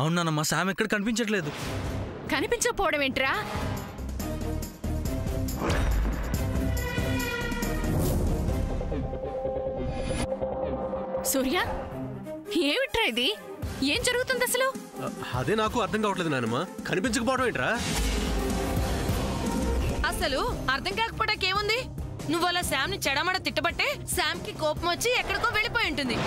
అవునానమ్మా, Sam ఎక్కడ కనిపించట్లేదు. కనిపించకపోవడం ఏంట్రా? సూర్య, ఏమిట్రా ఇది? ఏం జరుగుతుంది అసలు? అదే నాకు అర్థం కావట్లేదు నానమ్మ. కనిపించకపోవడం ఏంట్రా? అసలు అర్థం కాకపోవడానికి ఏముంది? నువ్వు అలా శామ్ ని చెడమడ తిట్టబట్టే శామ్ కి కోపం వచ్చి ఎక్కడికో వెళ్ళిపోయి ఉంటుంది.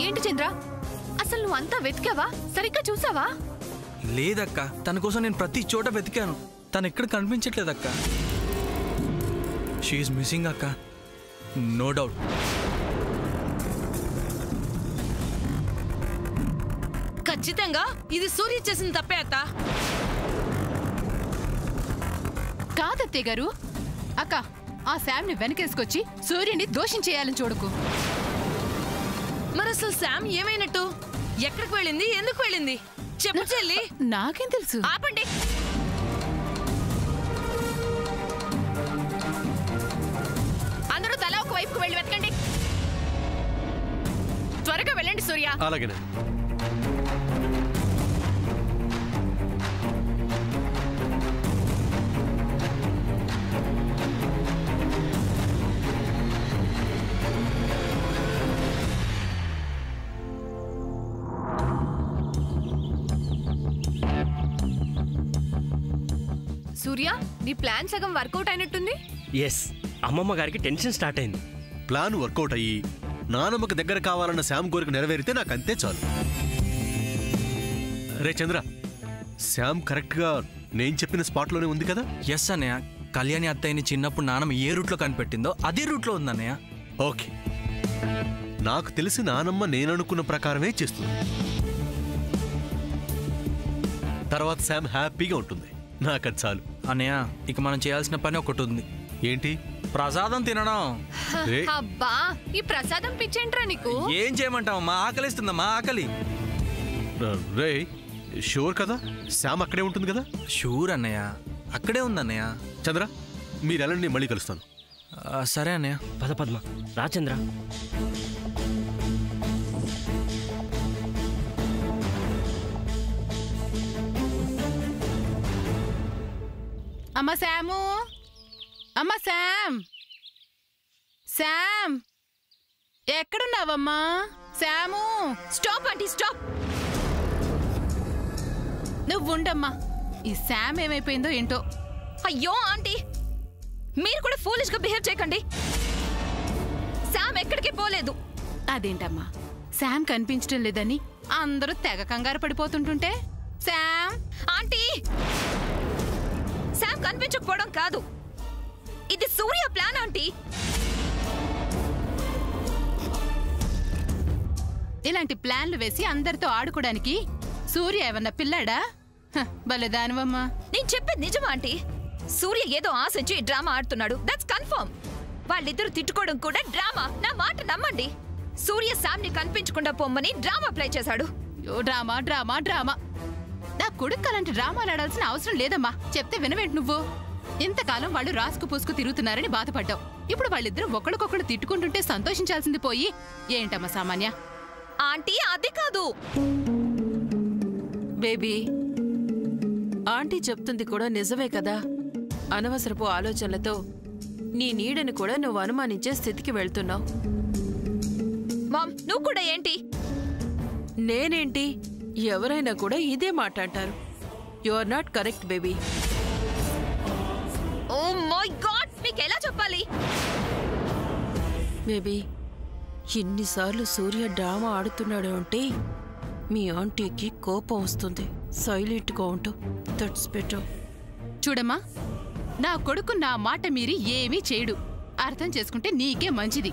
ఏంటి చంద్ర, అసలు నువ్వు అంతా వెతికావా? సరిగ్గా చూసావా? లేదక్క, తన కోసం నేను ప్రతి చోట వెతికాను. తను ఎక్కడ కనిపించట్లేదక్క. షీఈస్ మిస్సింగ్ అక్క, నో డౌట్. ఖచ్చితంగా ఇది సూర్య చేసిన తప్పే అత్త. కాదత్తయ్య గారు. అక్క, ఆ శామ్ ని వెనకేసుకొచ్చి సూర్యుని దోషం చేయాలని చూడకు. మరి అసలు శామ్ ఏమైనట్టు? ఎక్కడికి వెళ్ళింది? ఎందుకు వెళ్ళింది? చెప్పు చెల్లి. నాకేం తెలుసు? ఆపండి. అందరూ తల ఒక వైపుకు వెళ్ళి వెతకండి. త్వరగా వెళ్ళండి సూర్య. అలాగేనా. సూర్య, నీ ప్లాన్ సగం వర్కౌట్ అయినట్టుంది. ఎస్, అమ్మమ్మ గారికి టెన్షన్ స్టార్ట్ అయింది. ప్లాన్ వర్కౌట్ అయ్యి నానమ్మకు దగ్గర కావాలన్న శామ్ కోరిక నెరవేరితే నాకు అంతే చాలు. రే చంద్ర, శామ్ కరెక్ట్ గా నేను చెప్పిన స్పాట్ లోనే ఉంది కదా? ఎస్ అన్నయ్య, కళ్యాణి అత్తయ్యని చిన్నప్పుడు నానమ్మ ఏ రూట్లో కనిపెట్టిందో అదే రూట్లో ఉందన్నయ్య. ఓకే, నాకు తెలిసి నానమ్మ నేననుకున్న ప్రకారమే చేస్తుంది. తర్వాత శామ్ హ్యాపీగా ఉంటుంది. నాకది చాలు. అన్నయ్య, ఇక మనం చేయాల్సిన పని ఒకటి ఉంది. ఏంటి? ప్రసాదం తినడం. అబ్బా, ఈ ప్రసాదం పిచ్చేంట్రా నీకు? ఏం చేయమంటావమ్మా, ఆకలిస్తుందమ్మా, ఆకలి. రే, షూర్ కదా శామ్ అక్కడే ఉంటుంది కదా? షూర్ అన్నయ్య, అక్కడే ఉందన్నయ్య. చంద్ర, మీరు వెళ్ళండి, మళ్ళీ కలుస్తాను. సరే అన్నయ్య. పద పద్మ, రా చంద్ర. అమ్మ శాము, అమ్మ శామ్, శామ్ ఎక్కడున్నావమ్మా? శాము. Stop aunty, stop. నువ్వు ఉండమ్మా. ఈ శామ్ ఏమైపోయిందో ఏంటో. అయ్యో ఆంటీ, మీరు కూడా ఫూలిష్ గా బిహేవ్ చేయకండి. శామ్ ఎక్కడికి పోలేదు. అదేంటమ్మా, శామ్ కనిపించడం లేదని అందరూ తెగ కంగారు పడిపోతుంటుంటే శామ్. ఆంటీ, శామ్ కనిపించకపోవడం కాదు, ఇది సూర్య ప్లాన్ ఆంటీ. ఇలాంటి ప్లాన్లు వేసి అందరితో ఆడుకోవడానికి సూర్య ఏమన్నా పిల్లాడా? బలేదానివమ్మా. నేను చెప్పేది నిజమా ఆంటీ? సూర్య ఏదో ఆశించి డ్రామా ఆడుతున్నాడు, దట్స్ కన్ఫర్మ్. వాళ్ళిద్దరు తిట్టుకోవడం కూడా డ్రామా. నా మాట నమ్మండి. సూర్య శామ్ ని కనిపించకుండా పొమ్మని డ్రామా ప్లే చేశాడు. Drama drama drama. నా కొడుకు అలాంటి డ్రామాలు ఆడాల్సిన అవసరం లేదమ్మా. చెప్తే వినవేంటి నువ్వు? ఇంతకాలం వాళ్ళు రాసుకు పూసుకు తిరుగుతున్నారని బాధపడ్డావు. ఇప్పుడు వాళ్ళిద్దరూ ఒకళ్ళకొకళ్ళు తిట్టుకుంటుంటే సంతోషించాల్సింది పోయి ఏంటమ్మా సామాన్య? ఆంటీ, అది కాదు బేబీ. ఆంటీ చెప్తుంది కూడా నిజమే కదా. అనవసరపు ఆలోచనలతో నీ నీడని కూడా నువ్వు అనుమానించే స్థితికి వెళ్తున్నావు. మామ్, నువ్వు కూడా ఏంటి? నేనేంటి? ఎవరైనా కూడా ఇదే మాట అంటారు. You are not correct baby. Oh my god, మీకు ఎలా చెప్పాలి? బేబీ, ఇన్నిసార్లు సూర్య డ్రామా ఆడుతున్నాడు అంటే మీ ఆంటీకి కోపం వస్తుంది. సైలెంట్గా ఉంటూ, దట్స్ బెటర్. చూడమ్మా, నా కొడుకు నా మాట మీరి ఏమీ చేయడు. అర్థం చేసుకుంటే నీకే మంచిది.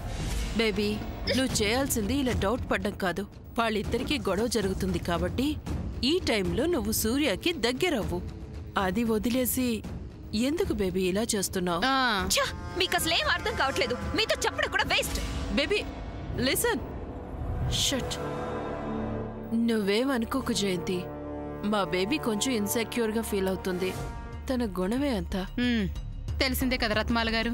బేబీ, నువ్వు చేయాల్సింది ఇలా డౌట్ పడ్డం కాదు. వాళ్ళిద్దరికీ గొడవ జరుగుతుంది కాబట్టి ఈ టైంలో నువ్వు సూర్యకి దగ్గరవ్వు. అది వదిలేసి ఎందుకు బేబీ ఇలా చేస్తున్నావు? మీకు అసలు ఏం అర్థం కావట్లేదు. మీతో చెప్పడం కూడా వేస్ట్. Baby listen. షట్. నువ్వేమనుకోకు జయంతి. మా బేబీ కొంచెం ఇన్సెక్యూర్ గా ఫీల్ అవుతుంది. తన గుణమే అంతా. తెలిసిందే కదా రత్మాల గారు.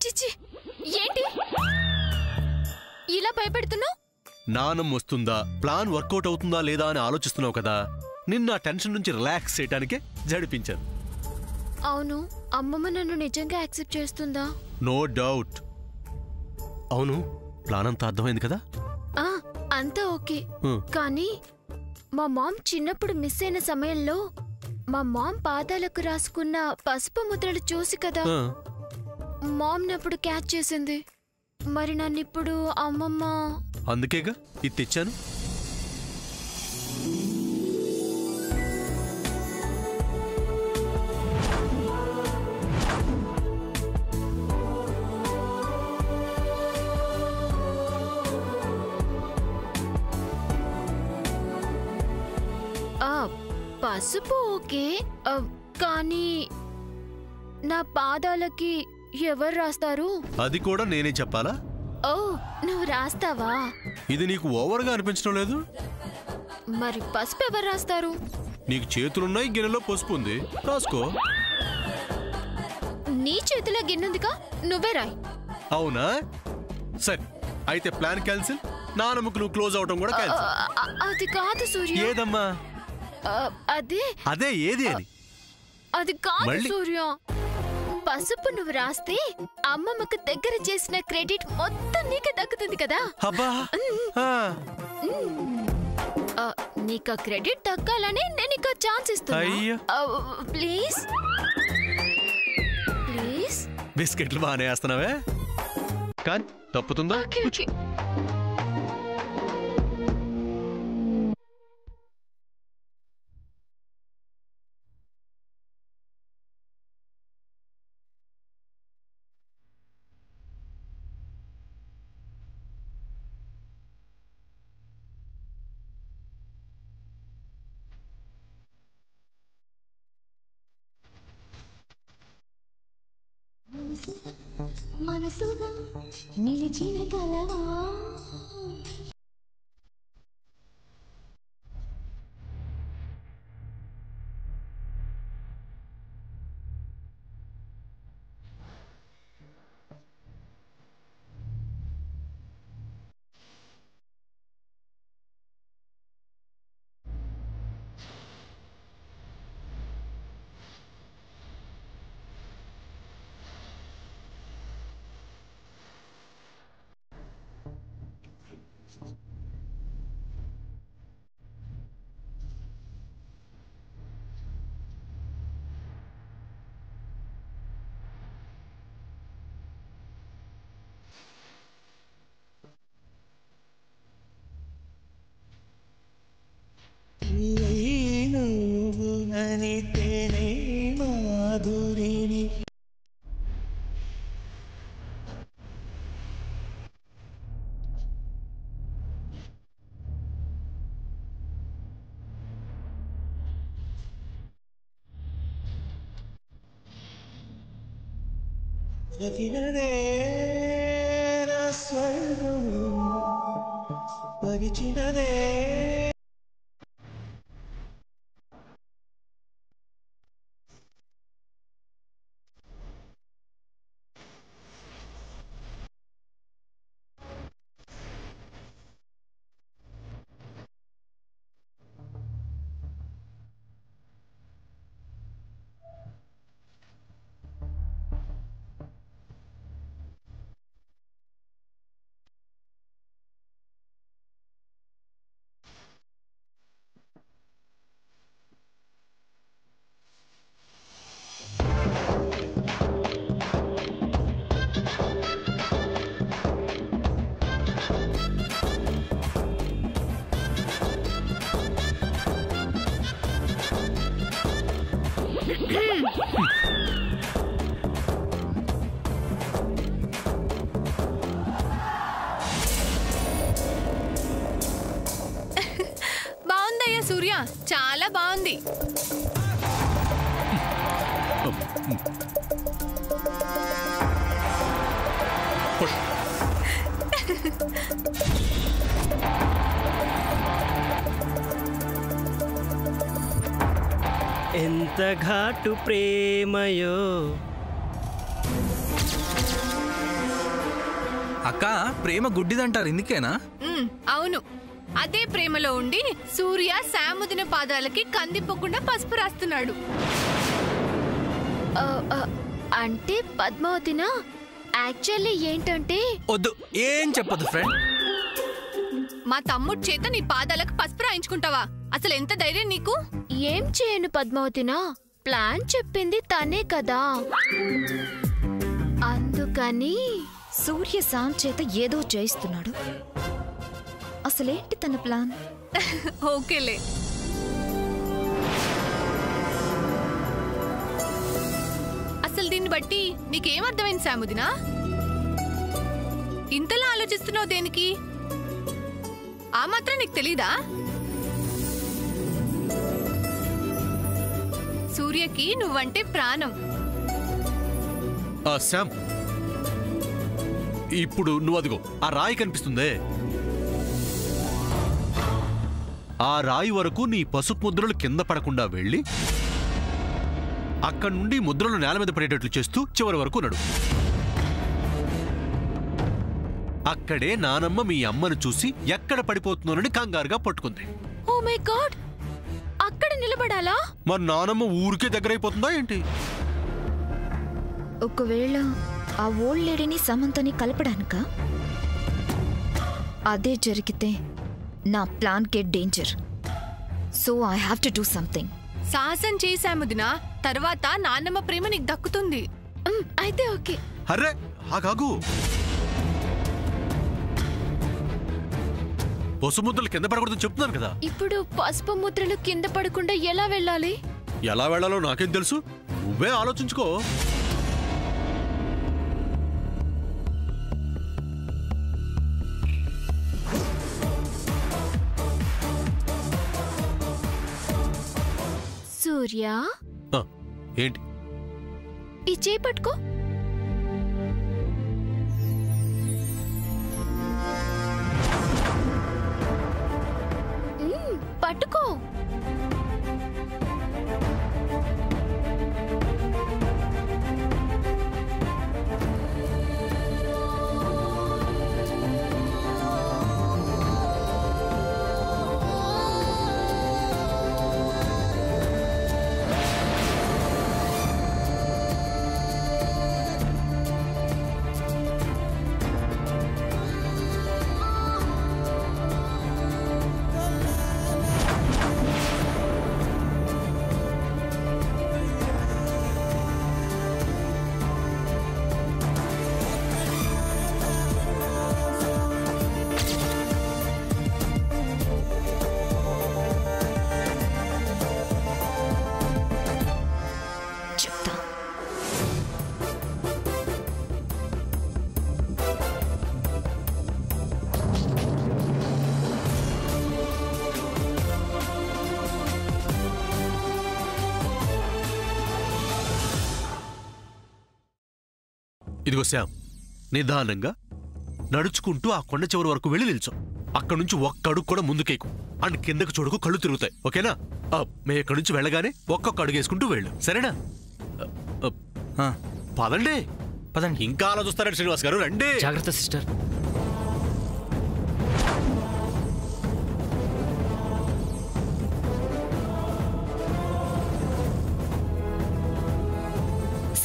చిచి ఏంటి ఇలా భయపెడుతున్నావు? నానమ్మ వస్తుందా, ప్లాన్ వర్కౌట్ అవుతుందా లేదా అని ఆలోచిస్తున్నావు కదా, నిన్న టెన్షన్ నుంచి రిలాక్స్ చేయడానికే జడిపించాను. అవును, అమ్మమ్మ నన్ను నిజంగా యాక్సెప్ట్ చేస్తుందా? No doubt. అవును, ప్లాన్ అంతా అర్థమైంది కదా? అంతా ఓకే. కానీ మా మామ్ చిన్నప్పుడు మిస్ అయిన సమయంలో మా మామ్ పాదాలకు రాసుకున్న పసుపు ముద్రలు చూసి కదా మామ్ నప్పుడు క్యాచ్ చేసింది. మరి నన్నిప్పుడు అమ్మమ్మ... అందుకేగా ఇది తెచ్చాను. పసుపు ఓకే, కానీ నా పాదాలకి ఎవరు రాస్తారు? అది కూడా నేనే చెప్పాలా? ఓ, నువ్వు రాస్తావా? ఇది నీకు ఓవర్గా అనిపించడం లేదు? మరి పసుపు ఎవరు రాస్తారు? నీకు చేతులున్నాయి, గిన్నెలో పసుపు ఉంది, రాసుకో. నీ చేతిలో గిన్నెందుకా? నువ్వే రాయి. అవునా? సరే, అయితే ప్లాన్ క్యాన్సిల్. నానమ్మకు నువ్వు క్లోజ్ అవటం కూడా క్యాన్సిల్. అది కాదు సూర్య. ఏదమ్మా? అదే ఏది అని? అది కాదు సూర్య. పసుపు నువ్వు రాస్తే అమ్మమ్మకు దగ్గర చేసిన క్రెడిట్ మొత్తం నీకే దక్కుతుంది కదా. నీకు క్రెడిట్ దక్కాలని నేను నీకు ఛాన్స్ ఇస్తున్నా. Please please. బిస్కెట్లు బాగానే వేస్తున్నావే, కానీ తప్పుతుందా? మనసుగా నిలిచిన కలవా మాధురిని చదివదే నా స్వర్గం పరిచినదే. బాగుందయ్యా సూర్య, చాలా బాగుంది. ఎంత ఘాటు ప్రేమయో అక్క ప్రేమ గుడ్డిదంటారు ఇందుకేనా? అవును, అదే ప్రేమలో ఉండి సూర్య శాముదిన పాదాలకి కందిపోకుండా పసుపు రాస్తున్నాడు. అంటే పద్మావతినా? యాక్చువల్లీ ఏంటంటే వద్దు, ఏం చెప్పదు ఫ్రెండ్. మా తమ్ముడు చేత నీ పాదాలకు పసుపు రాయించుకుంటావా? అసలు ఎంత ధైర్యం నీకు? ఏం చేయను పద్మావతినా, ప్లాన్ చెప్పింది తనే కదా, అందుకని. సూర్య సామ్ చేత ఏదో చేయిస్తున్నాడు. అసలేంటి తన ప్లాన్? ఓకేలే. అసలు దీన్ని బట్టి నీకేమర్థమైంది శాముదినా? ఇంతలా ఆలోచిస్తున్నావు దేనికి? ఆ మాత్రం నీకు తెలీదా? సూర్యకి నువ్వంటే ప్రాణం. శామ్, ఇప్పుడు నువ్వు అదిగో ఆ రాయి కనిపిస్తుందే, ఆ రాయి వరకు నీ పసుపు ముద్రలు కింద పడకుండా వెళ్ళి అక్కడి నుండి ముద్రలు నేల మీద పడేటట్లు చేస్తూ చివరి వరకు నడు. అక్కడే నానమ్మ మీ అమ్మను చూసి ఎక్కడ పడిపోతున్నానని కంగారుగా పట్టుకుంది. ఓ మై గాడ్, అక్కడ నిలబడాలా? మరి నానమ్మ ఊరికే దగ్గరైపోతుందా ఏంటి? ఒకవేళ ఆ ఓల్డ్ లేడీని సమంతని కలపడానిక? అదే జరిగితే నా plan K danger. So I have to do something. సాహసం చేశాముదినా, తర్వాత నాన్నమ్మ ప్రేమ నీకు దక్కుతుంది. అయితే ఓకే. అర్రే ఆగాగు, పసుపు ముద్రలు కింద పడకూడదని చెప్తున్నాను కదా. ఇప్పుడు పసుపు ముద్రలు కింద పడకుండా ఎలా వెళ్ళాలి? ఎలా వెళ్ళాలో నాకేం తెలుసు, నువ్వే ఆలోచించుకో. సూర్య, ఏంటి? ఈ చేయి పట్టుకో. పట్టుకో. ఇదిగో శ్యామ్, నిదానంగా నడుచుకుంటూ ఆ కొండ చివరి వరకు వెళ్ళి నిల్చో. అక్కడి నుంచి ఒక్క అడుగు కూడా ముందుకేకు అండ్ కిందకు చూడకు, కళ్ళు తిరుగుతాయి. ఓకేనా? మేము ఇక్కడి నుంచి వెళ్ళగానే ఒక్కొక్క అడుగు వేసుకుంటూ వెళ్ళు, సరేనా? పదండి పదండి. ఇంకా అలా చూస్తారండి శ్రీనివాస్ గారు, రండి. జాగ్రత్త సిస్టర్.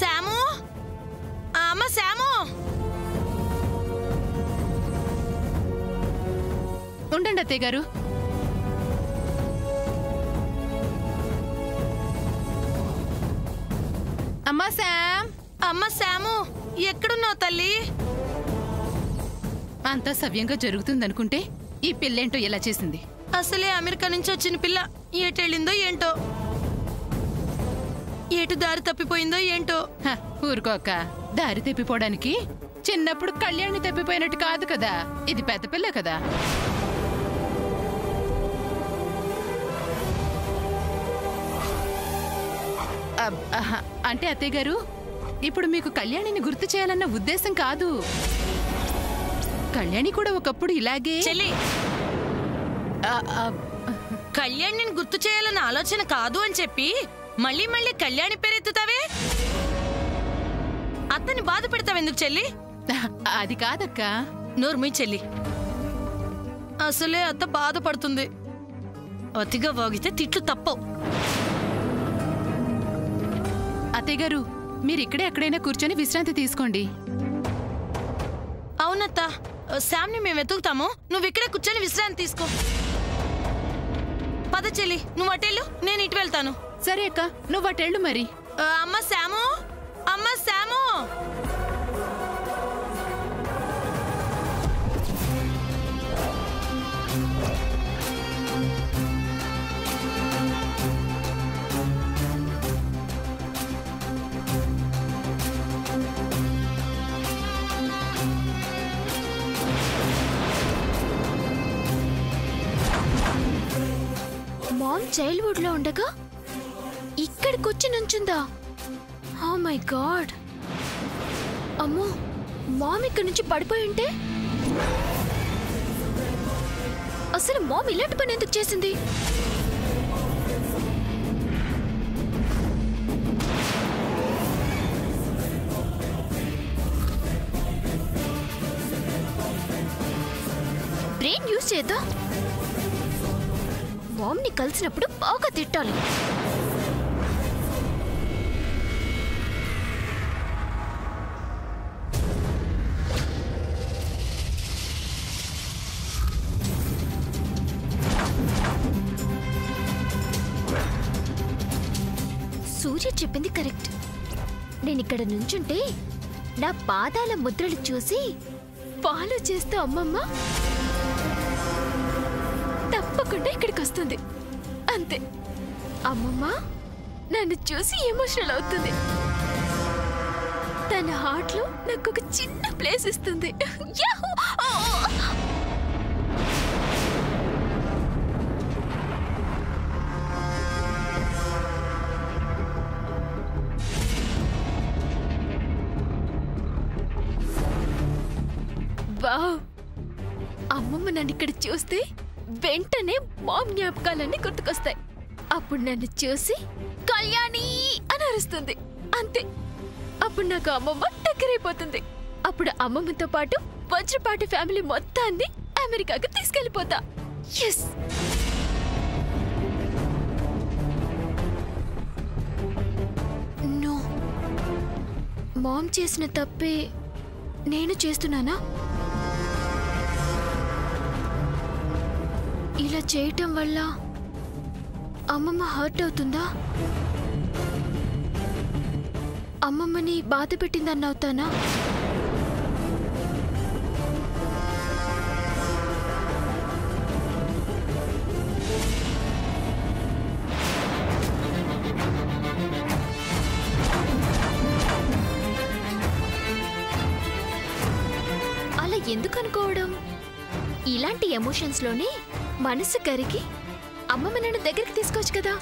శాము, అమ్మ శాము. ఉండండి అత్తయ్య గారు. అమ్మా శామ్. అమ్మ శాము, ఎక్కడున్నావు తల్లి? అంతా సవ్యంగా జరుగుతుందనుకుంటే ఈ పిల్లేంటో ఎలా చేసింది? అసలే అమెరికా నుంచి వచ్చిన పిల్ల ఏటెళ్ళిందో ఏంటో, ఏటు దారి తప్పిపోయిందో ఏంటో. ఊరుకోక, దారి తప్పిపోవడానికి చిన్నప్పుడు కళ్యాణి తప్పిపోయినట్టు కాదు కదా, ఇది పెద్ద పిల్ల కదా. అంటే అత్తయ్య గారు, ఇప్పుడు మీకు కళ్యాణిని గుర్తు చేయాలన్న ఉద్దేశం కాదు. కళ్యాణి కూడా ఒకప్పుడు ఇలాగే. చెల్లి, కళ్యాణిని గుర్తు చేయాలన్న ఆలోచన కాదు అని చెప్పి మళ్ళీ మళ్ళీ కళ్యాణి పేరెత్తుతావే, అతన్ని బాధ పెడతావెందుకు చెల్లి? అది కాదక్కా. నోరు మీ చెల్లి. అసలే అత్త బాధపడుతుంది. అతిగా వాగితే తిట్లు తప్పవు. అత్తయ్య గారు, మీరు ఇక్కడే ఎక్కడైనా కూర్చొని విశ్రాంతి తీసుకోండి. అవునత్త, శామ్ని మేము వెతుకుతాము. నువ్వు ఇక్కడే కూర్చొని విశ్రాంతి తీసుకో. పద చెల్లి, నువ్వు అటెళ్ళు, నేను ఇటు వెళ్తాను. సరే అక్క, నువ్వు అటెళ్ళు మరి. అమ్మ శాము, అమ్మ శాము. మామ్ చైల్డ్హుడ్ లో ఉండగా ఇక్కడికొచ్చి నుంచుందా? Oh my God. అమ్మో, మామ్ ఇక్కడి నుంచి పడిపోయి ఉంటే అసలు మామ్ ఇలాంటి పని ఎందుకు చేసింది? Brain use చేద్దా? మామ్ని కలిసినప్పుడు బాగా తిట్టాలి. సూర్య చెప్పింది కరెక్ట్. నేనిక్కడ నుంచుంటే నా పాదాల ముద్రలు చూసి ఫాలో చేస్తూ అమ్మమ్మ తప్పకుండా ఇక్కడికి వస్తుంది. అంతే, అమ్మమ్మ నన్ను చూసి ఎమోషనల్ అవుతుంది. తన హార్ట్ లో నాకు ఒక చిన్న ప్లేస్ ఇస్తుంది. యాహూ! వావ్! అమ్మమ్మ నన్ను ఇక్కడ చూస్తే వెంటనే మామ్ జ్ఞాపకాలన్నీ గుర్తుకొస్తాయి. అప్పుడు నన్ను చూసి కళ్యాణి అని అరుస్తుంది. అంతే, అప్పుడు నాకు అమ్మమ్మ దగ్గరైపోతుంది. అప్పుడు అమ్మమ్మతో పాటు వజ్రపాటి ఫ్యామిలీ మొత్తాన్ని అమెరికాకి తీసుకెళ్ళిపోతా. ఎస్, నో, మామ్ చేసిన తప్పే నేను చేస్తున్నానా? ఇలా చేయటం వల్ల అమ్మమ్మ హర్ట్ అవుతుందా? అమ్మమ్మని బాధ పెట్టిందని అవుతానా? అలా ఎందుకు అనుకోవడం? ఇలాంటి ఎమోషన్స్ లోనే మనసు కరిగి అమ్మమ్మ నన్ను దగ్గరికి తీసుకోవచ్చు కదా.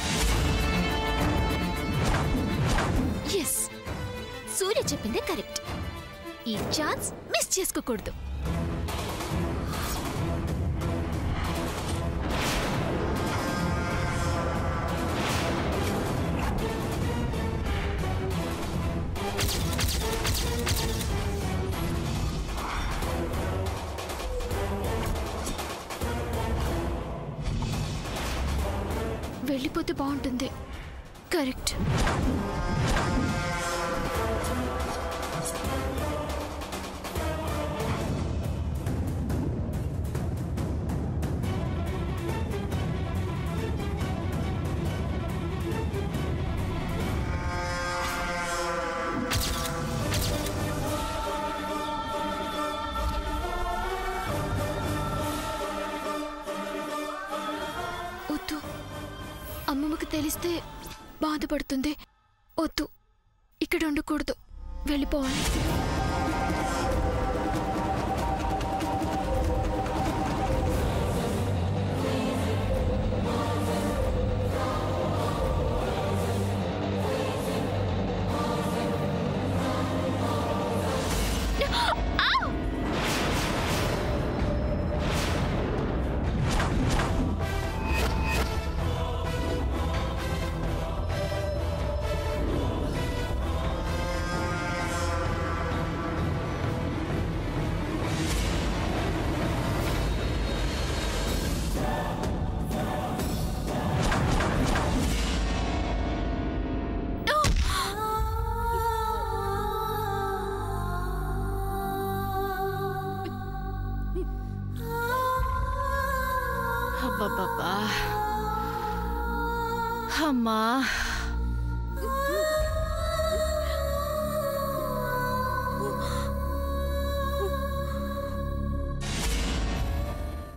ఎస్, సూర్య చెప్పిందే కరెక్ట్. ఈ ఛాన్స్ మిస్ చేసుకోకూడదు. వెళ్ళిపోతే బాగుంటుంది. కరెక్ట్. వద్దు, అమ్మమ్మకి తెలిస్తే బాధపడుతుంది. వద్దు, ఇక్కడ ఉండకూడదు, వెళ్ళిపోవాలి. అబ్బబ్బబ్బా. అమ్మా